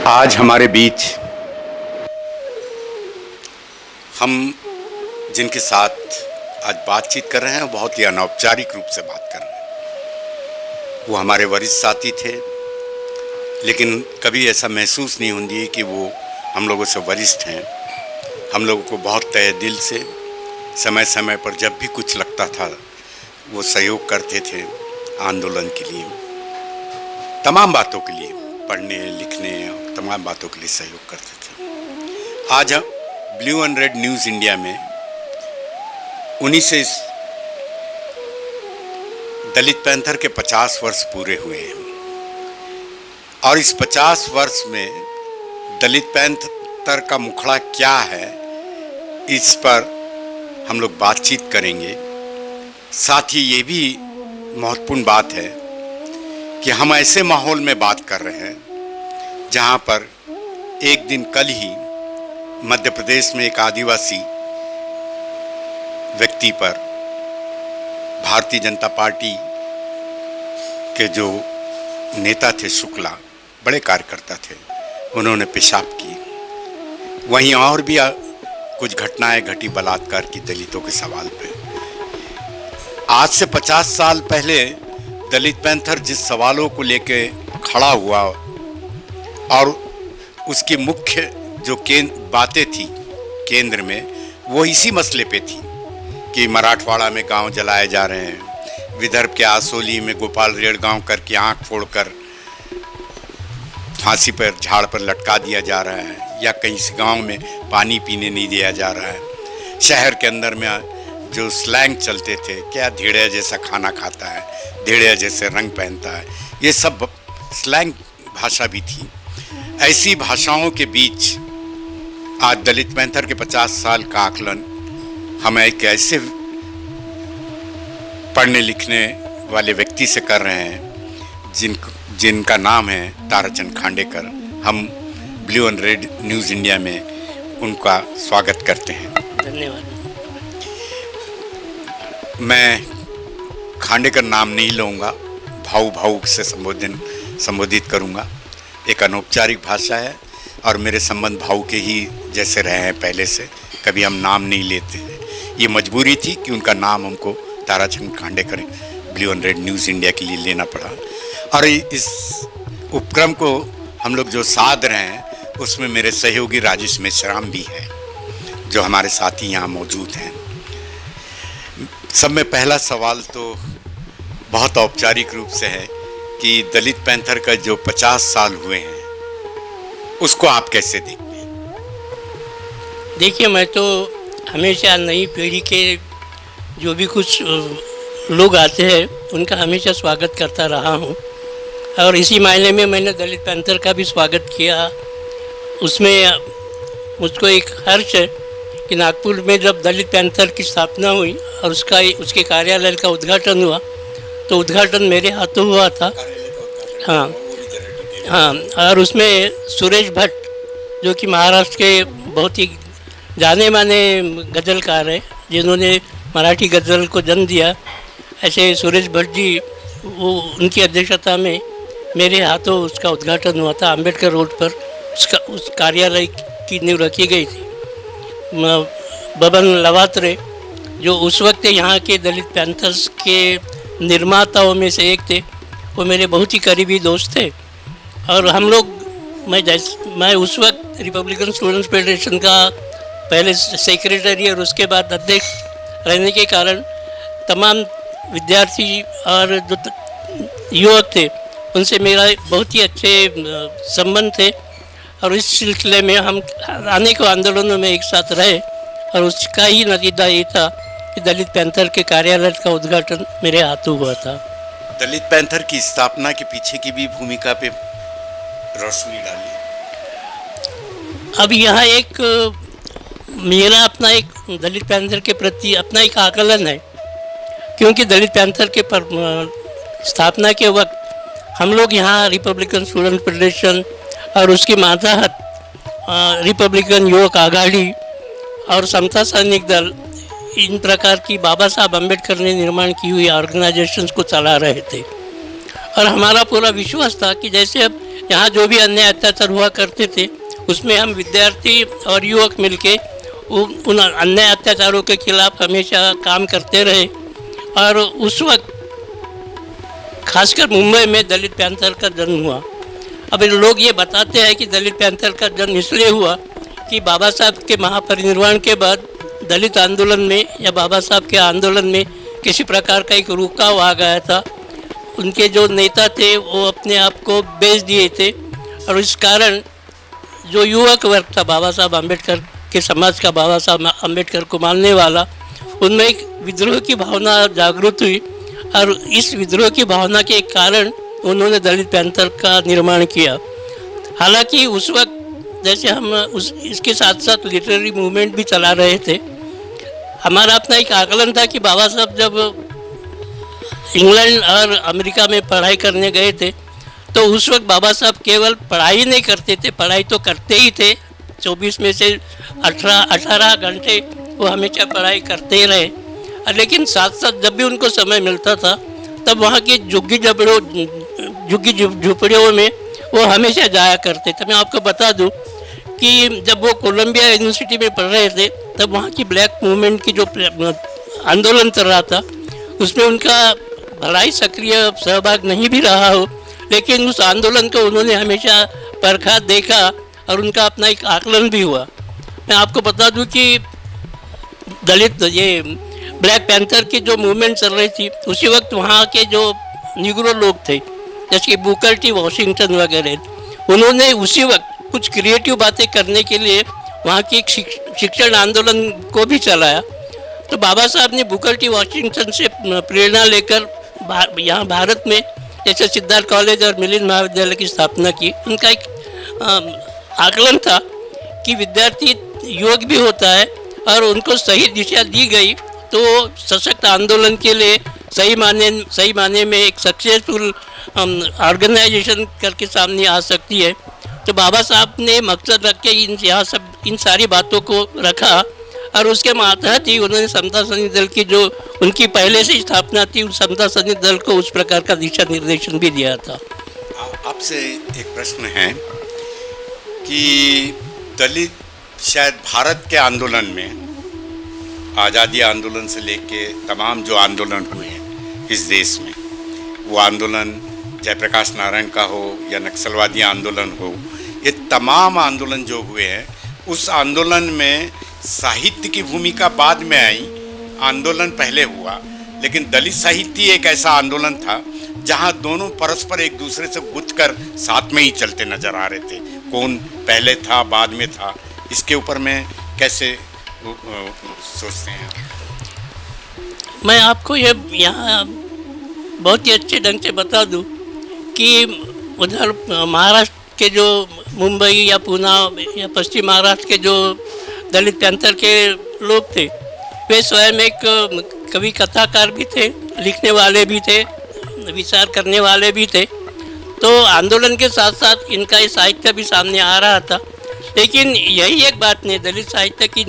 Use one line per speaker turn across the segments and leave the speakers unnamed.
आज हमारे बीच हम जिनके साथ आज बातचीत कर रहे हैं बहुत ही अनौपचारिक रूप से बात कर रहे हैं। वो हमारे वरिष्ठ साथी थे, लेकिन कभी ऐसा महसूस नहीं होती कि वो हम लोगों से वरिष्ठ हैं। हम लोगों को बहुत तहे दिल से समय समय पर जब भी कुछ लगता था वो सहयोग करते थे आंदोलन के लिए, तमाम बातों के लिए, पढ़ने लिखने और तमाम बातों के लिए सहयोग करते थे। आज हम blue and red news India में उन्हीं से इस दलित पैंथर के 50 वर्ष पूरे हुए हैं और इस 50 वर्ष में दलित पैंथर का मुखड़ा क्या है, इस पर हम लोग बातचीत करेंगे। साथ ही ये भी महत्वपूर्ण बात है कि हम ऐसे माहौल में बात कर रहे हैं जहां पर एक दिन कल ही मध्य प्रदेश में एक आदिवासी व्यक्ति पर भारतीय जनता पार्टी के जो नेता थे शुक्ला, बड़े कार्यकर्ता थे, उन्होंने पेशाब की। वहीं और भी कुछ घटनाएं घटी बलात्कार की दलितों के सवाल पे। आज से 50 साल पहले दलित पैंथर जिस सवालों को लेके खड़ा हुआ और उसकी मुख्य जो बातें थी केंद्र में, वो इसी मसले पे थी कि मराठवाड़ा में गांव जलाए जा रहे हैं, विदर्भ के आसोली में गोपाल रेड़ गांव करके आंख फोड़कर फांसी पर झाड़ पर लटका दिया जा रहा है, या कहीं से गांव में पानी पीने नहीं दिया जा रहा है। शहर के अंदर में जो स्लैंग चलते थे, क्या धेड़िया जैसा खाना खाता है, धेड़िया जैसे रंग पहनता है, ये सब स्लैंग भाषा भी थी। ऐसी भाषाओं के बीच आज दलित पैंथर के 50 साल का आकलन हम एक ऐसे पढ़ने लिखने वाले व्यक्ति से कर रहे हैं जिनका नाम है ताराचंद खांडेकर। हम blue and red news India में उनका स्वागत करते हैं।
धन्यवाद।
मैं खांडेकर नाम नहीं लूँगा, भाऊ से संबोधित करूँगा। एक अनौपचारिक भाषा है और मेरे संबंध भाऊ के ही जैसे रहे हैं पहले से, कभी हम नाम नहीं लेते हैं। ये मजबूरी थी कि उनका नाम हमको Tarachand Khandekar blue and red news India के लिए लेना पड़ा। और इस उपक्रम को हम लोग जो साध रहे हैं उसमें मेरे सहयोगी राजेश मेश्राम भी है, जो हमारे साथी यहाँ मौजूद हैं। सब में पहला सवाल तो बहुत औपचारिक रूप से है कि दलित पैंथर का जो 50 साल हुए हैं उसको आप कैसे देखते हैं?
देखिए, मैं तो हमेशा नई पीढ़ी के जो भी कुछ लोग आते हैं उनका हमेशा स्वागत करता रहा हूँ और इसी मायने में मैंने दलित पैंथर का भी स्वागत किया। उसमें मुझको एक हर्ष है कि नागपुर में जब दलित पैंथर की स्थापना हुई और उसके कार्यालय का उद्घाटन हुआ तो उद्घाटन मेरे हाथों हुआ था। हाँ, और उसमें सुरेश भट्ट जो कि महाराष्ट्र के बहुत ही जाने माने गज़लकार हैं, जिन्होंने मराठी गज़ल को जन्म दिया, ऐसे सुरेश भट्ट जी, वो उनकी अध्यक्षता में मेरे हाथों उसका उद्घाटन हुआ था। अंबेडकर रोड पर उस कार्यालय की नींव रखी गई थी। बबन लवात्रे जो उस वक्त यहाँ के दलित पैंथर्स के निर्माताओं में से एक थे, वो मेरे बहुत ही करीबी दोस्त थे। और हम लोग मैं उस वक्त रिपब्लिकन स्टूडेंट्स फेडरेशन का पहले सेक्रेटरी और उसके बाद अध्यक्ष रहने के कारण तमाम विद्यार्थी और जो युवक थे उनसे मेरा बहुत ही अच्छे संबंध थे और इस सिलसिले में हम अनेक आंदोलनों में एक साथ रहे और उसका ही नतीजा ये था कि दलित पैंथर के कार्यालय का उद्घाटन मेरे हाथों हुआ था।
दलित पैंथर की स्थापना के पीछे की भी भूमिका पे रोशनी डाली।
अब यहाँ एक मेरा अपना एक दलित पैंथर के प्रति अपना एक आकलन है, क्योंकि दलित पैंथर के स्थापना के वक्त हम लोग यहाँ रिपब्लिकन स्टूडेंट फेडरेशन और उसकी मातहत रिपब्लिकन युवक आघाड़ी और समता सैनिक दल, इन प्रकार की बाबा साहब अम्बेडकर ने निर्माण की हुई ऑर्गेनाइजेशंस को चला रहे थे। और हमारा पूरा विश्वास था कि जैसे अब यहाँ जो भी अन्य अत्याचार हुआ करते थे उसमें हम विद्यार्थी और युवक मिलके उन अन्य अत्याचारों के खिलाफ हमेशा काम करते रहे। और उस वक्त खासकर मुंबई में दलित पैंथर का जन्म हुआ। अब लोग ये बताते हैं कि दलित पैंथर का जन्म इसलिए हुआ कि बाबा साहब के महापरिनिर्वाण के बाद दलित आंदोलन में या बाबा साहब के आंदोलन में किसी प्रकार का एक रुकाव आ गया था। उनके जो नेता थे वो अपने आप को बेच दिए थे और इस कारण जो युवक वर्ग था बाबा साहब अम्बेडकर के समाज का, बाबा साहब अम्बेडकर को मानने वाला, उनमें एक विद्रोह की भावना जागृत हुई और इस विद्रोह की भावना के कारण उन्होंने दलित पैंथर का निर्माण किया। हालांकि उस वक्त जैसे हम इसके साथ साथ लिटरेरी मूवमेंट भी चला रहे थे। हमारा अपना एक आकलन था कि बाबा साहब जब इंग्लैंड और अमेरिका में पढ़ाई करने गए थे तो उस वक्त बाबा साहब केवल पढ़ाई नहीं करते थे, पढ़ाई तो करते ही थे, 24 में से 18 घंटे वो हमेशा पढ़ाई करते ही रहे। लेकिन साथ साथ जब भी उनको समय मिलता था तब वहाँ की झुग्गी झुपड़ियों में वो हमेशा जाया करते थे। मैं आपको बता दूं कि जब वो कोलंबिया यूनिवर्सिटी में पढ़ रहे थे तब वहाँ की ब्लैक मूवमेंट की जो आंदोलन चल रहा था उसमें उनका भला ही सक्रिय सहभाग नहीं भी रहा हो, लेकिन उस आंदोलन को उन्होंने हमेशा परखा, देखा और उनका अपना एक आकलन भी हुआ। मैं आपको बता दूं कि दलित ये ब्लैक पैंथर की जो मूवमेंट चल रही थी उसी वक्त वहाँ के जो निग्रो लोग थे जैसे कि बुकर टी वॉशिंगटन वगैरह, उन्होंने उसी वक्त कुछ क्रिएटिव बातें करने के लिए वहाँ की एक शिक्षण आंदोलन को भी चलाया। तो बाबा साहब ने बुकर टी वॉशिंगटन से प्रेरणा लेकर यहाँ भारत में जैसे सिद्धार्थ कॉलेज और मिलिंद महाविद्यालय की स्थापना की। उनका एक आकलन था कि विद्यार्थी युवक भी होता है और उनको सही दिशा दी गई तो सशक्त आंदोलन के लिए सही माने में एक सक्सेसफुल ऑर्गेनाइजेशन करके सामने आ सकती है। तो बाबा साहब ने मकसद रख के इन सारी बातों को रखा और उसके मातहत ही उन्होंने समता सैनिक दल की जो उनकी पहले से स्थापना थी उस समता सैनिक दल को उस प्रकार का दिशा निर्देशन भी दिया था।
आपसे एक प्रश्न है कि दलित शायद भारत के आंदोलन में, आज़ादी आंदोलन से लेके तमाम जो आंदोलन हुए हैं इस देश में, वो आंदोलन जयप्रकाश नारायण का हो या नक्सलवादी आंदोलन हो, ये तमाम आंदोलन जो हुए हैं उस आंदोलन में साहित्य की भूमिका बाद में आई। आंदोलन पहले हुआ, लेकिन दलित साहित्य एक ऐसा आंदोलन था जहाँ दोनों परस्पर एक दूसरे से गुथ कर साथ में ही चलते नजर आ रहे थे। कौन पहले था बाद में था, इसके ऊपर में कैसे सोचते हैं?
मैं आपको ये यहाँ बहुत ही अच्छे ढंग से बता दूँ कि उधर महाराष्ट्र के जो मुंबई या पूना या पश्चिम महाराष्ट्र के जो दलित पैंथर के लोग थे वे स्वयं एक कवि कथाकार भी थे, लिखने वाले भी थे, विचार करने वाले भी थे। तो आंदोलन के साथ साथ इनका ये साहित्य भी सामने आ रहा था। लेकिन यही एक बात नहीं, दलित साहित्य की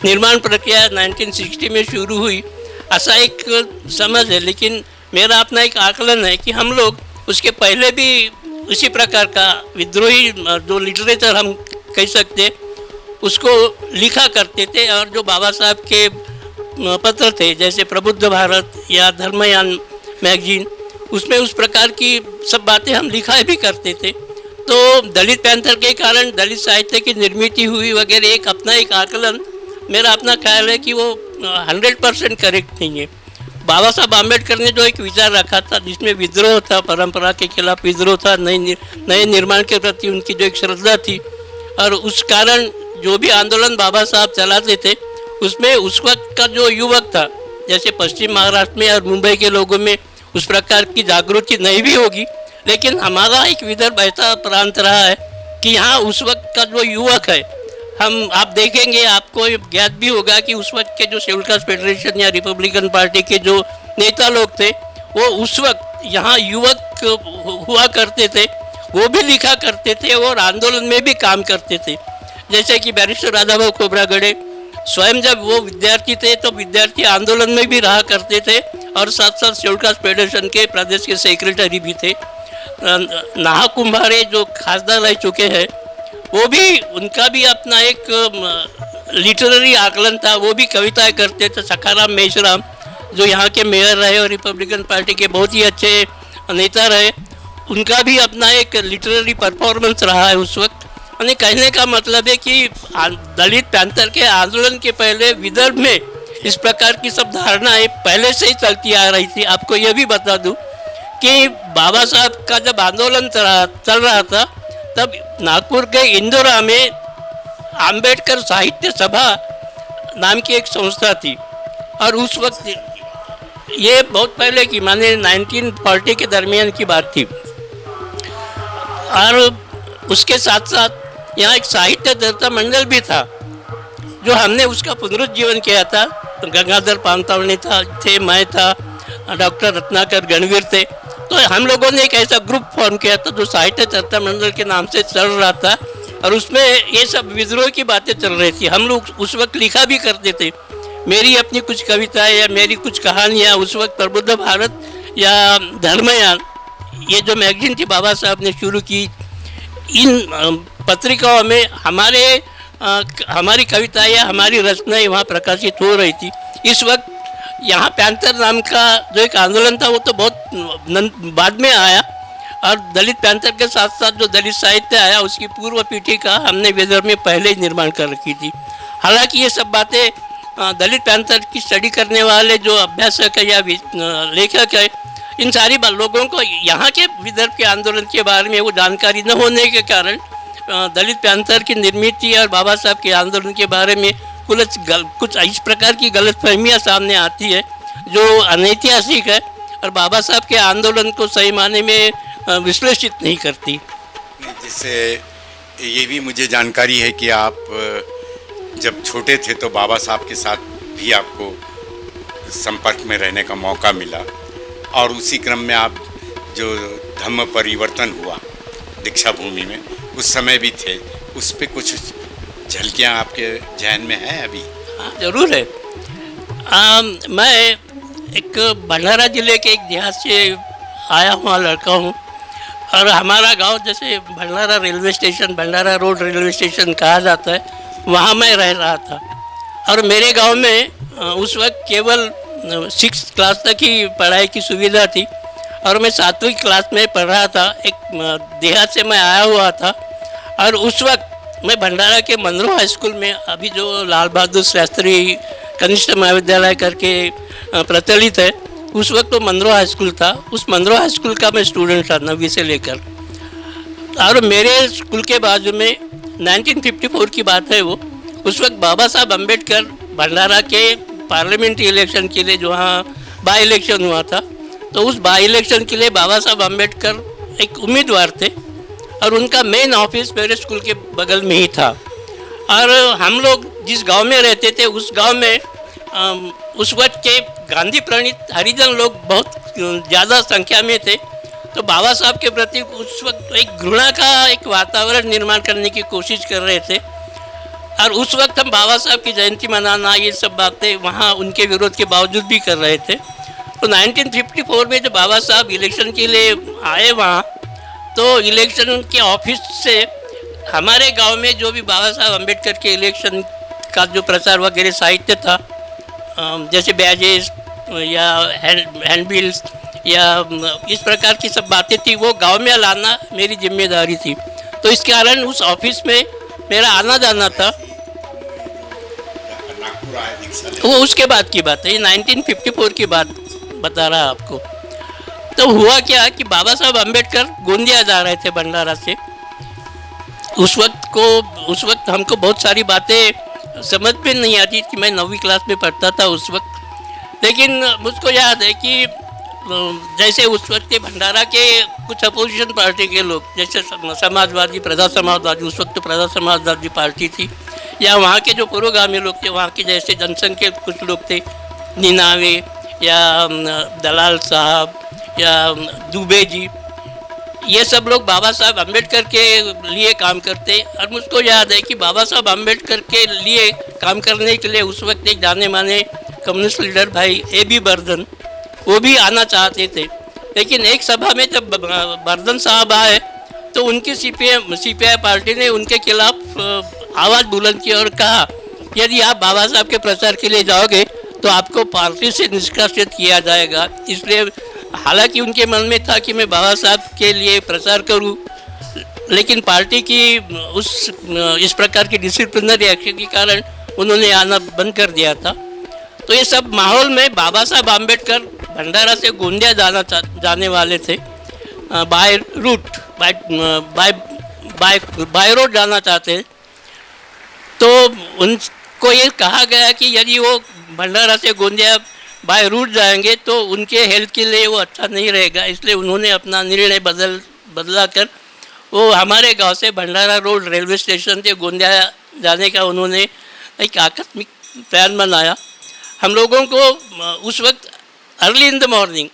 निर्माण प्रक्रिया 1960 में शुरू हुई ऐसा एक समझ है। लेकिन मेरा अपना एक आकलन है कि हम लोग उसके पहले भी उसी प्रकार का विद्रोही जो लिटरेचर हम कह सकते उसको लिखा करते थे। और जो बाबा साहब के पत्र थे जैसे प्रबुद्ध भारत या धर्मयान मैगजीन, उसमें उस प्रकार की सब बातें हम लिखा भी करते थे। तो दलित पैंथर के कारण दलित साहित्य की निर्मित हुई वगैरह एक अपना एक आकलन, मेरा अपना ख्याल है कि वो 100% करेक्ट नहीं है। बाबा साहब आम्बेडकर ने जो एक विचार रखा था जिसमें विद्रोह था, परंपरा के खिलाफ विद्रोह था, नए निर्माण के प्रति उनकी जो एक श्रद्धा थी, और उस कारण जो भी आंदोलन बाबा साहब चलाते थे उसमें उस वक्त का जो युवक था जैसे पश्चिम महाराष्ट्र में और मुंबई के लोगों में उस प्रकार की जागृति नहीं भी होगी, लेकिन हमारा एक विदर्भ ऐसा प्रांत रहा है कि यहाँ उस वक्त का जो युवक है, आप देखेंगे, आपको ज्ञात भी होगा कि उस वक्त के जो शेड्यूल कास्ट फेडरेशन या रिपब्लिकन पार्टी के जो नेता लोग थे वो उस वक्त यहाँ युवक हुआ करते थे, वो भी लिखा करते थे और आंदोलन में भी काम करते थे। जैसे कि बैरिस्टर राधाभाऊ खोब्रागड़े स्वयं जब वो विद्यार्थी थे तो विद्यार्थी आंदोलन में भी रहा करते थे और साथ साथ शेड्यूल कास्ट फेडरेशन के प्रदेश के सेक्रेटरी भी थे। नाहा कुंभारे जो खासदार रह चुके हैं, वो भी उनका भी अपना एक लिटरेरी आकलन था। वो भी कविताएं करते थे। सखाराम मेश्राम जो यहाँ के मेयर रहे और रिपब्लिकन पार्टी के बहुत ही अच्छे नेता रहे, उनका भी अपना एक लिटरेरी परफॉर्मेंस रहा है उस वक्त। यानी कहने का मतलब है कि दलित पैंथर के आंदोलन के पहले विदर्भ में इस प्रकार की सब धारणाएं पहले से ही चलती आ रही थी। आपको यह भी बता दूं कि बाबा साहब का जब आंदोलन चल रहा था, तब नागपुर के इंदौरा में आम्बेडकर साहित्य सभा नाम की एक संस्था थी। और उस वक्त ये बहुत पहले की, माने 1940 के दरमियान की बात थी। और उसके साथ साथ यहाँ एक साहित्य दत्ता मंडल भी था, जो हमने उसका पुनरुज्जीवन किया था। गंगाधर पानतावनी थे, मैं था, डॉक्टर रत्नाकर गणवीर थे। तो हम लोगों ने एक ऐसा ग्रुप फॉर्म किया था जो साहित्य चर्चा मंडल के नाम से चल रहा था। और उसमें ये सब विद्रोह की बातें चल रही थी। हम लोग उस वक्त लिखा भी करते थे। मेरी अपनी कुछ कविताएं या मेरी कुछ कहानियाँ उस वक्त प्रबुद्ध भारत या धर्मयान, ये जो मैगजीन थी बाबा साहब ने शुरू की, इन पत्रिकाओं में हमारी कविताएं या हमारी रचनाएं वहाँ प्रकाशित हो रही थी। इस वक्त यहाँ पैंथर नाम का जो एक आंदोलन था वो तो बहुत बाद में आया। और दलित पैंथर के साथ साथ जो दलित साहित्य आया, उसकी पूर्व पीठिका हमने विदर्भ में पहले ही निर्माण कर रखी थी। हालांकि ये सब बातें दलित पैंथर की स्टडी करने वाले जो अभ्यासक है या लेखक है, इन सारी लोगों को यहाँ के विदर्भ के आंदोलन के बारे में वो जानकारी न होने के कारण दलित पैंथर की निर्मित और बाबा साहब के आंदोलन के बारे में कुछ इस प्रकार की गलतफहमियाँ सामने आती है जो अनैतिहासिक है और बाबा साहब के आंदोलन को सही माने में विश्लेषित नहीं करती।
जिससे ये भी मुझे जानकारी है कि आप जब छोटे थे तो बाबा साहब के साथ भी आपको संपर्क में रहने का मौका मिला, और उसी क्रम में आप जो धम्म परिवर्तन हुआ दीक्षा भूमि में, उस समय भी थे। उस पे कुछ झलकियाँ आपके जहन में हैं अभी?
हाँ, जरूर है। मैं एक भंडारा जिले के एक देहात से आया हुआ लड़का हूँ। और हमारा गांव जैसे भंडारा रेलवे स्टेशन, भंडारा रोड रेलवे स्टेशन कहा जाता है, वहाँ मैं रह रहा था। और मेरे गांव में उस वक्त केवल 6th क्लास तक ही पढ़ाई की सुविधा थी और मैं 7वीं क्लास में पढ़ रहा था। एक देहात से मैं आया हुआ था और उस वक्त मैं भंडारा के मनरो हाई स्कूल में, अभी जो लाल बहादुर शास्त्री कनिष्ठ महाविद्यालय करके प्रचलित है, उस वक्त तो मनरो हाई स्कूल था। उस मनरो हाई स्कूल का मैं स्टूडेंट था 9वीं से लेकर। और मेरे स्कूल के बाजू में 1954 की बात है वो, उस वक्त बाबा साहब अम्बेडकर भंडारा के पार्लियामेंट्री इलेक्शन के लिए जो वहाँ बाई इलेक्शन हुआ था, तो उस बाई इलेक्शन के लिए बाबा साहब अम्बेडकर एक उम्मीदवार थे और उनका मेन ऑफिस मेरे स्कूल के बगल में ही था। और हम लोग जिस गांव में रहते थे उस गांव में उस वक्त के गांधी प्रणीत हरिजन लोग बहुत ज़्यादा संख्या में थे। तो बाबा साहब के प्रति उस वक्त एक घृणा का एक वातावरण निर्माण करने की कोशिश कर रहे थे। और उस वक्त हम बाबा साहब की जयंती मनाना, ये सब बातें वहाँ उनके विरोध के बावजूद भी कर रहे थे। तो 1954 में जब बाबा साहब इलेक्शन के लिए आए वहाँ, तो इलेक्शन के ऑफिस से हमारे गांव में जो भी बाबा साहब अम्बेडकर के इलेक्शन का जो प्रचार वगैरह साहित्य था, जैसे बैजेस या हैंडबिल्स या इस प्रकार की सब बातें थी, वो गांव में लाना मेरी जिम्मेदारी थी। तो इस कारण उस ऑफिस में मेरा आना जाना था। वो उसके बाद की बात है, ये 1954 की बात बता रहा आपको। तो हुआ क्या कि बाबा साहब अम्बेडकर गोंदिया जा रहे थे भंडारा से। उस वक्त हमको बहुत सारी बातें समझ में नहीं आती थी। मैं 9वीं क्लास में पढ़ता था उस वक्त। लेकिन मुझको याद है कि जैसे उस वक्त के भंडारा के कुछ अपोजिशन पार्टी के लोग, जैसे समाजवादी, प्रजा समाजवादी, उस वक्त तो प्रजा समाजवादी पार्टी थी, या वहाँ के जो पुरोगामी लोग थे, वहाँ के जैसे जनसंघ के कुछ लोग थे, निनावे या दलाल साहब या दुबे जी, ये सब लोग बाबा साहब अम्बेडकर के लिए काम करते। और मुझको याद है कि बाबा साहब अम्बेडकर के लिए काम करने के लिए उस वक्त एक जाने माने कम्युनिस्ट लीडर भाई A.B. बर्धन, वो भी आना चाहते थे। लेकिन एक सभा में जब बर्दन साहब आए तो उनकी सीपीआई पार्टी ने उनके खिलाफ आवाज़ बुलंद की और कहा यदि आप बाबा साहब के प्रचार के लिए जाओगे तो आपको पार्टी से निष्कासित किया जाएगा। इसलिए हालांकि उनके मन में था कि मैं बाबा साहब के लिए प्रचार करूं, लेकिन पार्टी की इस प्रकार की डिसिप्लिनरी एक्शन के कारण उन्होंने आना बंद कर दिया था। तो ये सब माहौल में बाबा साहब आम्बेडकर भंडारा से गोंदिया जाने वाले थे, बाय रूट बाय रोड जाना चाहते। तो उनको ये कहा गया कि यदि वो भंडारा से गोंदिया बाय रूट जाएंगे तो उनके हेल्थ के लिए वो अच्छा नहीं रहेगा, इसलिए उन्होंने अपना निर्णय बदला कर वो हमारे गांव से भंडारा रोड रेलवे स्टेशन से गोंदिया जाने का उन्होंने एक आकस्मिक प्लान बनाया। हम लोगों को उस वक्त early in the morning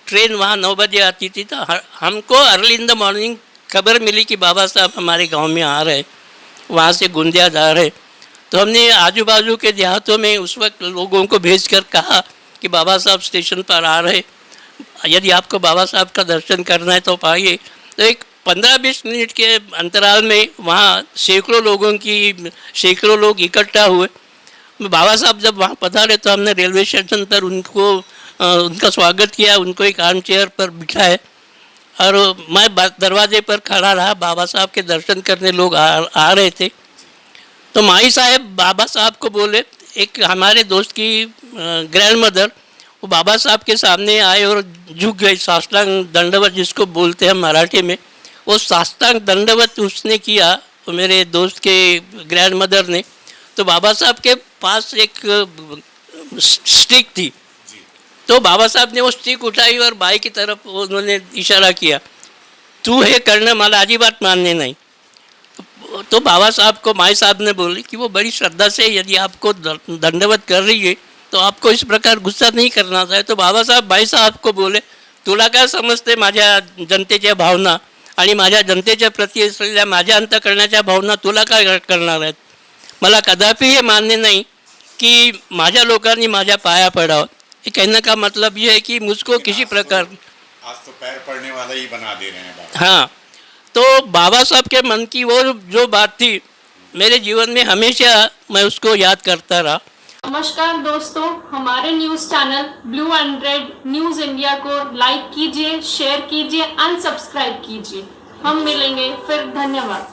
train वहाँ 9 बजे आती थी, तो हमको अर्ली इन द मॉर्निंग खबर मिली कि बाबा साहब हमारे गांव में आ रहे, वहाँ से गोंदिया जा रहे। तो हमने आजू बाजू के देहातों में उस वक्त लोगों को भेजकर कहा कि बाबा साहब स्टेशन पर आ रहे, यदि आपको बाबा साहब का दर्शन करना है तो पाइए। तो एक 15-20 मिनट के अंतराल में वहाँ सैकड़ों लोग इकट्ठा हुए। बाबा साहब जब वहाँ पधारे तो हमने रेलवे स्टेशन पर उनका स्वागत किया, उनको एक आर्म चेयर पर बिठाए और मैं दरवाजे पर खड़ा रहा। बाबा साहब के दर्शन करने लोग आ रहे थे। तो माई साहब बाबा साहब को बोले, एक हमारे दोस्त की ग्रैंड मदर वो बाबा साहब के सामने आए और झुक गए, साष्टांग दंडवत जिसको बोलते हैं मराठी में। वो साष्टांग दंडवत उसने किया, तो मेरे दोस्त के ग्रैंड मदर ने। तो बाबा साहब के पास एक स्टिक थी, तो बाबा साहब ने वो स्टिक उठाई और बाई की तरफ उन्होंने इशारा किया, तू हे करणं मला अजिबात मान्य नहीं। तो बाबा साहब को माई साहब ने बोली कि वो बड़ी श्रद्धा से यदि आपको दंडवत कर रही है तो आपको इस प्रकार गुस्सा नहीं करना चाहिए। तो बाबा साहब बाई साहब को बोले, तुला काय समजते माझ्या जनतेच्या भावना आणि माझ्या जनतेच्या प्रती असलेल्या माझ्या अंतःकरणाच्या भावना तुला काय करणार आहेत? मला कदापि हे मान्य नहीं कि माझ्या लोकांनी माझ्या पाया पडावं। ये कहने का मतलब ये है कि मुझको किसी प्रकार
आज तो पैर पड़ने वाला ही बना दे रहे हैं बाबा।
हाँ, तो बाबा साहब के मन की वो जो बात थी मेरे जीवन में हमेशा मैं उसको याद करता रहा।
नमस्कार दोस्तों, हमारे news channel blue and red news India को लाइक कीजिए, शेयर कीजिए, अनसब्सक्राइब कीजिए। हम मिलेंगे फिर, धन्यवाद।